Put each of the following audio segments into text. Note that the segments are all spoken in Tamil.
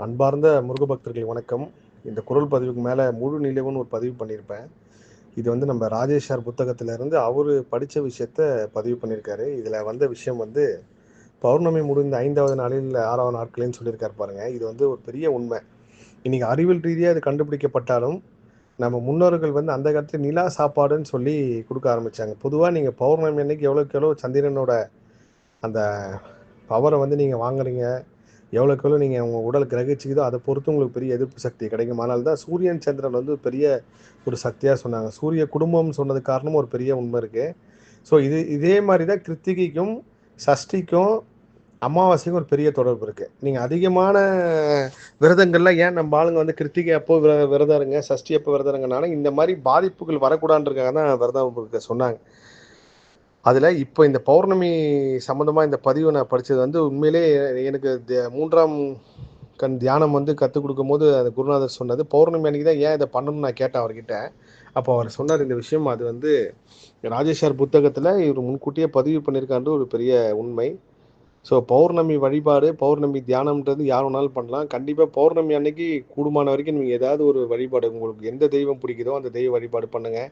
அன்பார்ந்த முருக பக்தர்கள் வணக்கம். இந்த குரல் பதிவுக்கு மேலே முழு நிலவுன்னு ஒரு பதிவு பண்ணியிருப்பேன். இது வந்து நம்ம ராஜேஷ் சார் புத்தகத்திலிருந்து அவரு படித்த விஷயத்த பதிவு பண்ணியிருக்காரு. இதில் வந்த விஷயம் வந்து பௌர்ணமி முடிந்த 5வது நாளில் 6வது நாட்களேன்னு சொல்லியிருக்காரு பாருங்க. இது வந்து ஒரு பெரிய உண்மை. இன்னைக்கு அறிவியல் ரீதியாக இது கண்டுபிடிக்கப்பட்டாலும் நம்ம முன்னோர்கள் வந்து அந்த காலத்துல நிலா சாப்பாடுன்னு சொல்லி கொடுக்க ஆரம்பிச்சாங்க. பொதுவாக நீங்கள் பௌர்ணமி அன்னைக்கு எவ்வளோக்கு எவ்வளோ சந்திரனோட அந்த பவரை வந்து நீங்கள் வாங்குறீங்க, எவ்வளோக்கு எவ்வளோ நீங்கள் உங்கள் உடல் கிரகிச்சிக்குதோ அதை பொறுத்து உங்களுக்கு பெரிய எதிர்ப்பு சக்தி கிடைக்கும். அதனால தான் சூரியன் சந்திரன் வந்து பெரிய ஒரு சக்தியாக சொன்னாங்க. சூரிய குடும்பம் சொன்னது காரணமும் ஒரு பெரிய உண்மை இருக்குது. ஸோ இதே மாதிரி தான் கிருத்திகைக்கும் சஷ்டிக்கும் அமாவாசைக்கும் ஒரு பெரிய தொடர்பு இருக்குது. நீங்கள் அதிகமான விரதங்கள்லாம் ஏன் நம்ம ஆளுங்க வந்து கிருத்திகை அப்போ விரதம் இருங்க, சஷ்டி அப்போ விரதம் இருங்கனாலும் இந்த மாதிரி பாதிப்புகள் வரக்கூடாதுன்றதுக்காக தான் விரதம் இருக்க சொன்னாங்க. அதில் இப்போ இந்த பௌர்ணமி சம்மந்தமாக இந்த பதிவை நான் படித்தது வந்து உண்மையிலே எனக்கு 3ஆம் கண் தியானம் வந்து கற்றுக் கொடுக்கும்போது அந்த குருநாதர் சொன்னது பௌர்ணமி அன்னைக்கு தான் ஏன் இதை பண்ணணும்னு நான் கேட்டேன் அவர்கிட்ட. அப்போ அவர் சொன்னார் இந்த விஷயம். அது வந்து ராஜேஷார் புத்தகத்தில் இவர் முன்கூட்டியே பதிவு பண்ணியிருக்கான்ற ஒரு பெரிய உண்மை. ஸோ பௌர்ணமி வழிபாடு, பௌர்ணமி தியானம்ன்றது யார் வேணாலும் பண்ணலாம். கண்டிப்பாக பௌர்ணமி அன்னைக்கு கூடுமான வரைக்கும் நீங்கள் ஏதாவது ஒரு வழிபாடு, உங்களுக்கு எந்த தெய்வம் பிடிக்குதோ அந்த தெய்வ வழிபாடு பண்ணுங்கள்.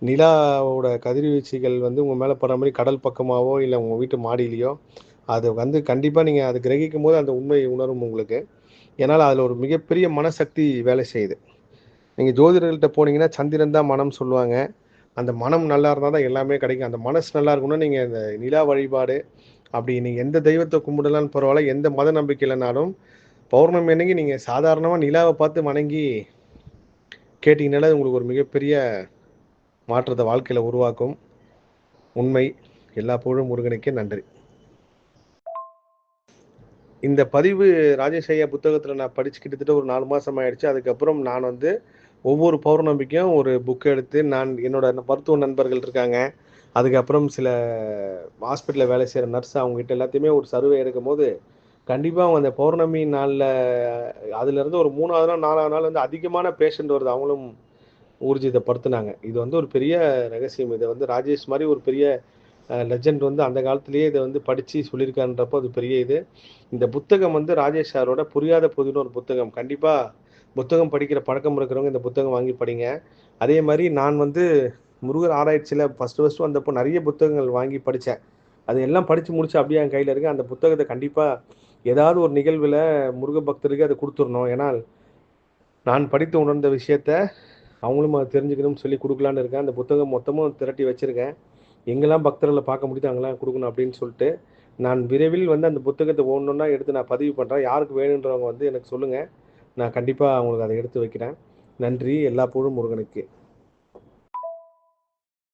நிலாவோட கதிர்வீச்சுகள் வந்து உங்கள் மேலே படுற மாதிரி கடல் பக்கமாகவோ இல்லை உங்கள் வீட்டு மாடியிலையோ அது வந்து கண்டிப்பாக நீங்கள் அது கிரகிக்கும் போது அந்த உண்மை உணரும் உங்களுக்கு. ஏன்னால் அதில் ஒரு மிகப்பெரிய மனசக்தி வேலை செய்யுது. நீங்கள் ஜோதிடர்கள்ட்ட போனீங்கன்னா சந்திரன் தான் மனம் சொல்லுவாங்க. அந்த மனம் நல்லா இருந்தால் தான் எல்லாமே கிடைக்கும். அந்த மனசு நல்லா இருக்கணும்னா நீங்கள் இந்த நிலா வழிபாடு அப்படி நீங்கள் எந்த தெய்வத்தை கும்பிடலான்னு பரவாயில்ல, எந்த மத நம்பிக்கை இல்லைனாலும் பௌர்ணமி அன்னைக்கு நீங்கள் சாதாரணமாக நிலாவை பார்த்து வணங்கி கேட்டிங்கனாலே உங்களுக்கு ஒரு மிகப்பெரிய மாற்றத்தை வாழ்க்கையில் உருவாக்கும். உண்மை. எல்லா புகழும் முருகனுக்கே. நன்றி. இந்த பதிவு ராஜேஷ் ஐயா புத்தகத்தில் நான் படித்து கிட்டத்தட்ட ஒரு 4 மாதம் ஆயிடுச்சு. அதுக்கப்புறம் நான் வந்து ஒவ்வொரு பௌர்ணமிக்கும் ஒரு புக் எடுத்து நான் என்னோட மருத்துவ நண்பர்கள் இருக்காங்க, அதுக்கப்புறம் சில ஹாஸ்பிட்டலில் வேலை செய்கிற நர்ஸ் அவங்ககிட்ட எல்லாத்தையுமே ஒரு சர்வே எடுக்கும்போது கண்டிப்பாக அவங்க அந்த பௌர்ணமி நாளில் அதுலேருந்து ஒரு 3வது நாள் 4வது நாள் வந்து அதிகமான பேஷண்ட் வருது அவங்களும் ஊர்ஜிதப்படுத்தினாங்க. இது வந்து ஒரு பெரிய ரகசியம். இதை வந்து ராஜேஷ் மாதிரி ஒரு பெரிய லெஜண்ட் வந்து அந்த காலத்திலேயே இதை வந்து படித்து சொல்லியிருக்கான்றப்போ அது பெரிய இது. இந்த புத்தகம் வந்து ராஜேஷ் சாரோட புரியாத பொதுன்னு ஒரு புத்தகம். கண்டிப்பாக புத்தகம் படிக்கிற பழக்கம் இருக்கிறவங்க இந்த புத்தகம் வாங்கி படிங்க. அதே மாதிரி நான் வந்து முருகர் ஆராய்ச்சியில் ஃபஸ்ட்டு வந்தப்போ நிறைய புத்தகங்கள் வாங்கி படித்தேன். அது எல்லாம் படித்து முடிச்சு அப்படியே என் கையில் இருக்குது. அந்த புத்தகத்தை கண்டிப்பாக ஏதாவது ஒரு நிகழ்வில் முருக பக்தருக்கு அதை கொடுத்துடணும். ஏன்னா நான் படித்து உணர்ந்த விஷயத்த அவங்களும் அதை தெரிஞ்சுக்கணும்னு சொல்லி கொடுக்கலான்னு இருக்கேன். அந்த புத்தகம் மொத்தமும் திரட்டி வச்சுருக்கேன். எங்கெல்லாம் பக்தர்களை பார்க்க முடியுதோ அங்கெல்லாம் கொடுக்கணும் அப்படின்னு சொல்லிட்டு நான் விரைவில் வந்து அந்த புத்தகத்தை ஒன்றொன்னா எடுத்து நான் பதிவு பண்ணுறேன். யாருக்கு வேணுன்றவங்க வந்து எனக்கு சொல்லுங்கள். நான் கண்டிப்பாக அவங்களுக்கு அதை எடுத்து வைக்கிறேன். நன்றி. எல்லா புகழும் முருகனுக்கு.